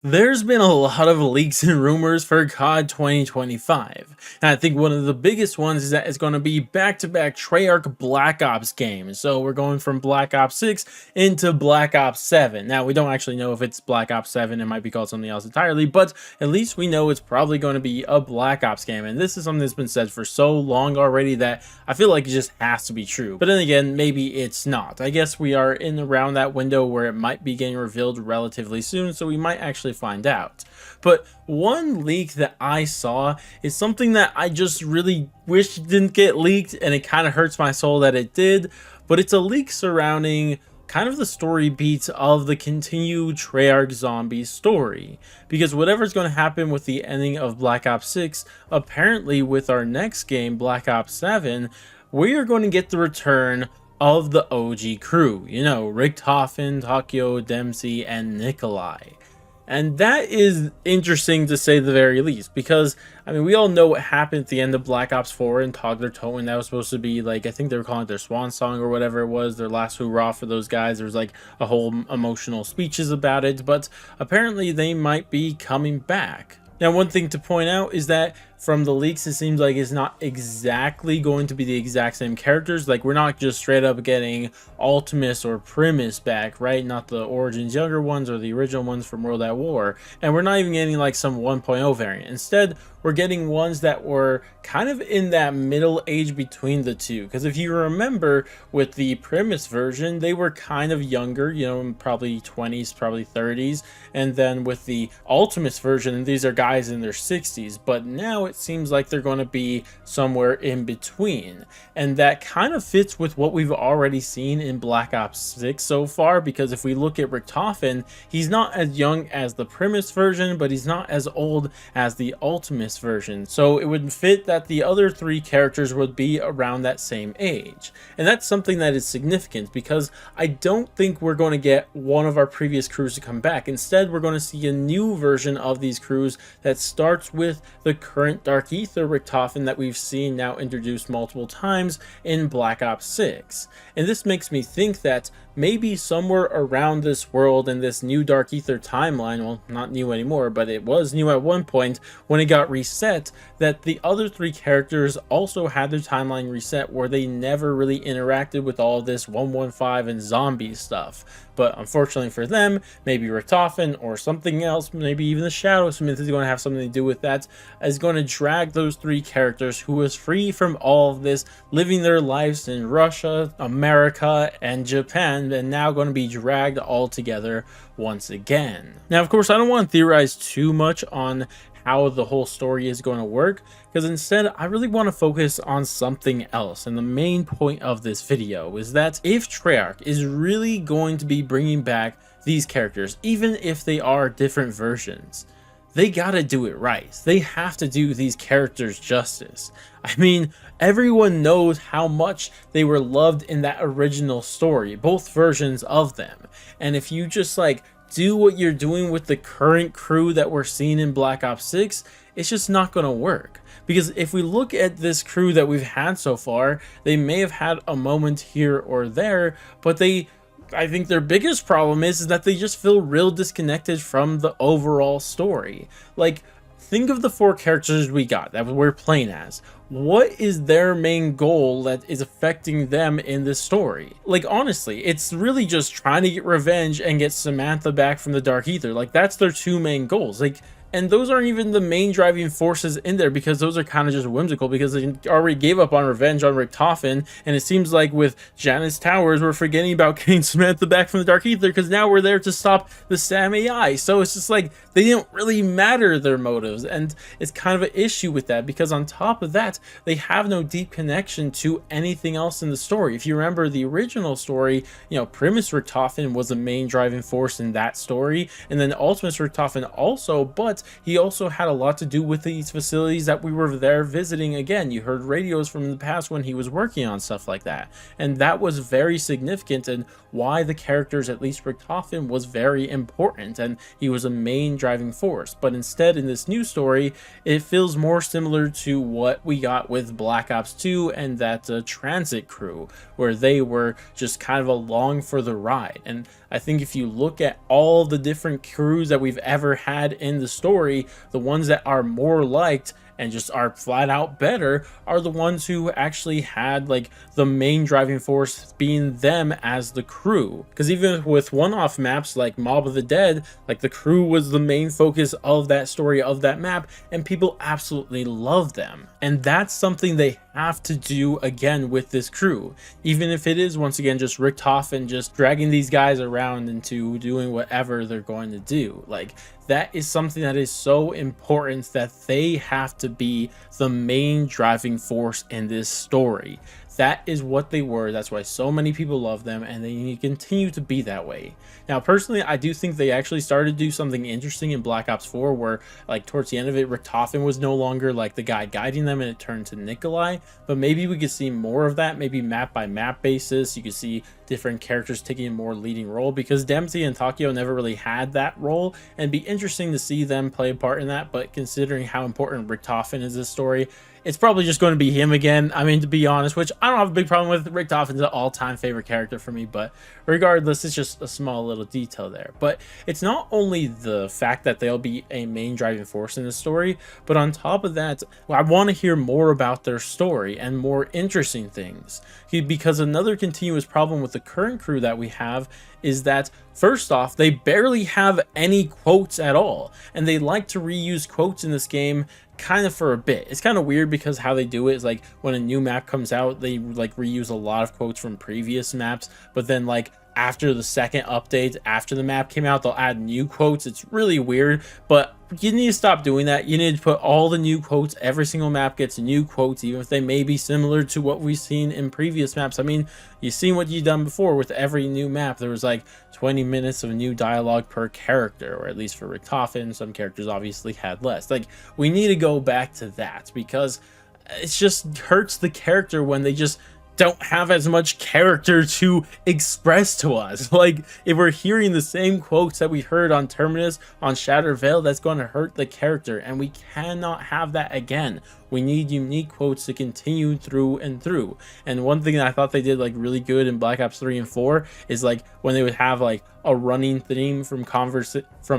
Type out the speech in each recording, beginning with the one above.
There's been a lot of leaks and rumors for COD 2025. And I think one of the biggest ones is that it's going to be back-to-back Treyarch Black Ops games. So we're going from Black Ops 6 into Black Ops 7. Now, we don't actually know if it's Black Ops 7. It might be called something else entirely, but at least we know it's probably going to be a Black Ops game. And this is something that's been said for so long already that I feel like it just has to be true. But then again, maybe it's not. I guess we are in around that window where it might be getting revealed relatively soon, so we might actually find out. But one leak that I saw is something that I just really wish didn't get leaked, and it kind of hurts my soul that it did, but it's a leak surrounding kind of the story beats of the continued Treyarch zombie story, because whatever's going to happen with the ending of Black Ops 6, apparently with our next game, Black Ops 7, we are going to get the return of the OG crew, you know, Richtofen, Takio, Dempsey, and Nikolai. And that is interesting to say the very least, because I mean, we all know what happened at the end of Black Ops 4 and Togler Toten. That was supposed to be like, I think they were calling it their swan song or whatever it was, their last hurrah for those guys. There was like a whole emotional speeches about it, but apparently they might be coming back. Now, one thing to point out is that from the leaks, it seems like it's not exactly going to be the exact same characters. Like, we're not just straight up getting Ultimus or Primus back, right? Not the Origins younger ones or the original ones from World at War. And we're not even getting like some 1.0 variant. Instead, we're getting ones that were kind of in that middle age between the two. Because if you remember, with the Primus version, they were kind of younger, you know, probably 20s, probably 30s. And then with the Ultimus version, these are guys in their 60s. But now it seems like they're going to be somewhere in between, and that kind of fits with what we've already seen in Black Ops 6 so far, because if we look at Richtofen, he's not as young as the Primus version, but he's not as old as the Ultimus version, so it would fit that the other three characters would be around that same age. And that's something that is significant, because I don't think we're going to get one of our previous crews to come back. Instead, we're going to see a new version of these crews that starts with the current Dark Ether Richtofen that we've seen now introduced multiple times in Black Ops 6. And this makes me think that maybe somewhere around this world in this new Dark Ether timeline, well, not new anymore, but it was new at one point when it got reset, that the other three characters also had their timeline reset where they never really interacted with all this 115 and zombie stuff. But unfortunately for them, maybe Richtofen or something else, maybe even the Shadow Smith is going to have something to do with that, is going to drag those three characters who was free from all of this, living their lives in Russia, America, and Japan, and now going to be dragged all together once again. Now, of course, I don't want to theorize too much on how the whole story is going to work, because instead I really want to focus on something else. And the main point of this video is that if Treyarch is really going to be bringing back these characters, even if they are different versions, they gotta do it right. They have to do these characters justice. I mean, everyone knows how much they were loved in that original story, both versions of them. And if you just like do what you're doing with the current crew that we're seeing in Black Ops 6, it's just not going to work. Because if we look at this crew that we've had so far, they may have had a moment here or there, but I think their biggest problem is that they just feel real disconnected from the overall story. Like, think of the four characters we got that we're playing as. What is their main goal that is affecting them in this story? Like, honestly, it's really just trying to get revenge and get Samantha back from the Dark Ether. Like, that's their two main goals. Like, and those aren't even the main driving forces in there, because those are kind of just whimsical, because they already gave up on revenge on Richtofen, and it seems like with Janice Towers, we're forgetting about getting Samantha back from the Dark Ether, because now we're there to stop the SAM AI. So it's just like, they didn't really matter, their motives, and it's kind of an issue with that, because on top of that, they have no deep connection to anything else in the story. If you remember the original story, you know, Primus Richtofen was the main driving force in that story, and then Ultimus Richtofen also, but but he also had a lot to do with these facilities that we were there visiting. Again, you heard radios from the past when he was working on stuff like that, and that was very significant, and why the characters, at least Richtofen, was very important, and he was a main driving force. But instead, in this new story, it feels more similar to what we got with Black Ops 2 and that transit crew, where they were just kind of along for the ride. And I think if you look at all the different crews that we've ever had in the story, the ones that are more liked and just are flat out better are the ones who actually had like the main driving force being them as the crew. Because even with one-off maps like Mob of the Dead, like the crew was the main focus of that story, of that map, and people absolutely loved them. And that's something they have to do again with this crew, even if it is once again just Richtofen just dragging these guys around into doing whatever they're going to do. Like, that is something that is so important, that they have to be the main driving force in this story. That is what they were. That's why so many people love them, and they need to continue to be that way. Now, personally, I do think they actually started to do something interesting in Black Ops 4, where like towards the end of it, Richtofen was no longer like the guy guiding them, and it turned to Nikolai. But maybe we could see more of that, maybe map by map basis. You could see different characters taking a more leading role, because Dempsey and Takio never really had that role, and it'd be interesting to see them play a part in that. But considering how important Richtofen is this story, it's probably just going to be him again. I mean, to be honest, which I don't have a big problem with. Richtofen's an all-time favorite character for me, but regardless, it's just a small little detail there. But it's not only the fact that they'll be a main driving force in the story, but on top of that, I want to hear more about their story and more interesting things. Because another continuous problem with the current crew that we have is that, first off, they barely have any quotes at all, and they like to reuse quotes in this game kind of for a bit. It's kind of weird, because how they do it is like when a new map comes out, they like reuse a lot of quotes from previous maps, but then like after the second update, after the map came out, they'll add new quotes. It's really weird, but you need to stop doing that. You need to put all the new quotes. Every single map gets new quotes, even if they may be similar to what we've seen in previous maps. I mean, you've seen what you've done before with every new map. There was like 20 minutes of new dialogue per character, or at least for Richtofen. Some characters obviously had less. Like, we need to go back to that, because it just hurts the character when they just don't have as much character to express to us. Like, if we're hearing the same quotes that we heard on Terminus, on Shattered Veil, that's going to hurt the character, and we cannot have that again. We need unique quotes to continue through and through. And one thing that I thought they did like really good in Black Ops 3 and 4 is like when they would have like a running theme from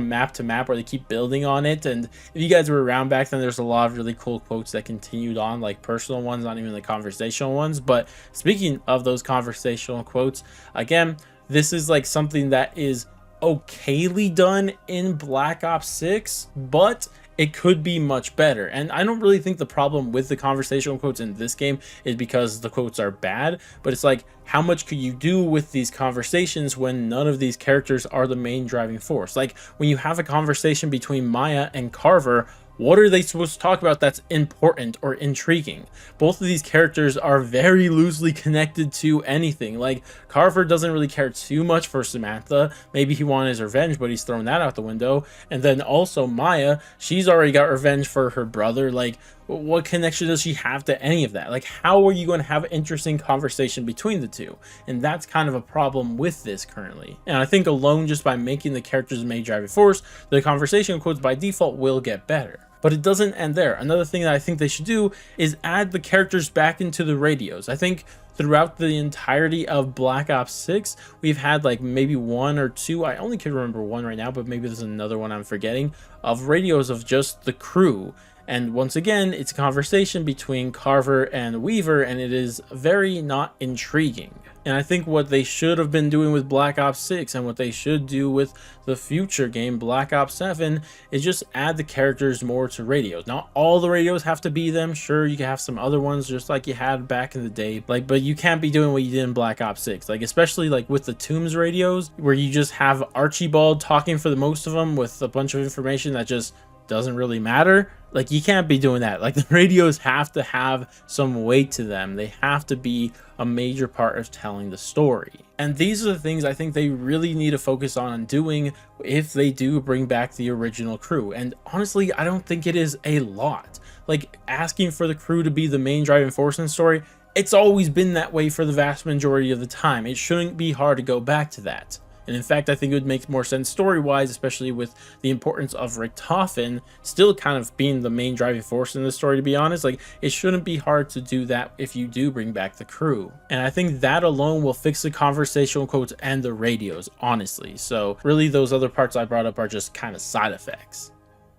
map to map, where they keep building on it. And if you guys were around back then, there's a lot of really cool quotes that continued on, like personal ones, not even the conversational ones. But speaking of those conversational quotes, again, this is like something that is okayly done in Black Ops 6, but it could be much better. And I don't really think the problem with the conversational quotes in this game is because the quotes are bad, but it's like, how much could you do with these conversations when none of these characters are the main driving force? Like, when you have a conversation between Maya and Carver, what are they supposed to talk about that's important or intriguing? Both of these characters are very loosely connected to anything. Like, Carver doesn't really care too much for Samantha. Maybe he wanted his revenge, but he's thrown that out the window. And then also Maya, she's already got revenge for her brother. Like, what connection does she have to any of that? Like, how are you going to have an interesting conversation between the two? And that's kind of a problem with this currently. And I think alone, just by making the characters a main driving force, the conversation quotes by default will get better. But it doesn't end there. Another thing that I think they should do is add the characters back into the radios. I think throughout the entirety of Black Ops 6, we've had like maybe one or two, I only can remember one right now, but maybe there's another one I'm forgetting, of radios of just the crew. And once again, it's a conversation between Carver and Weaver, and it is very not intriguing. And I think what they should have been doing with Black Ops 6 and what they should do with the future game, Black Ops 7, is just add the characters more to radios. Not all the radios have to be them. Sure, you can have some other ones just like you had back in the day. Like, but you can't be doing what you did in Black Ops 6. Like, especially like with the Tombs radios, where you just have Archibald talking for the most of them with a bunch of information that just doesn't really matter. Like, you can't be doing that. Like, the radios have to have some weight to them. They have to be a major part of telling the story. And these are the things I think they really need to focus on doing if they do bring back the original crew. And honestly, I don't think it is a lot. Like, asking for the crew to be the main driving force in the story, it's always been that way for the vast majority of the time. It shouldn't be hard to go back to that. And in fact, I think it would make more sense story-wise, especially with the importance of Richtofen still kind of being the main driving force in the story, to be honest. Like, it shouldn't be hard to do that if you do bring back the crew. And I think that alone will fix the conversational quotes and the radios, honestly. So really, those other parts I brought up are just kind of side effects.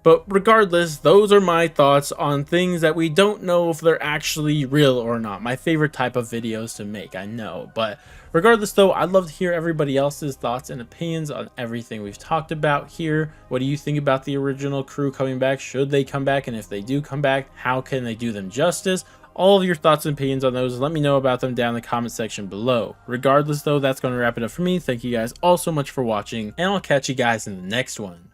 But regardless, those are my thoughts on things that we don't know if they're actually real or not. My favorite type of videos to make, I know. But regardless though, I'd love to hear everybody else's thoughts and opinions on everything we've talked about here. What do you think about the original crew coming back? Should they come back? And if they do come back, how can they do them justice? All of your thoughts and opinions on those, let me know about them down in the comment section below. Regardless though, that's going to wrap it up for me. Thank you guys all so much for watching, and I'll catch you guys in the next one.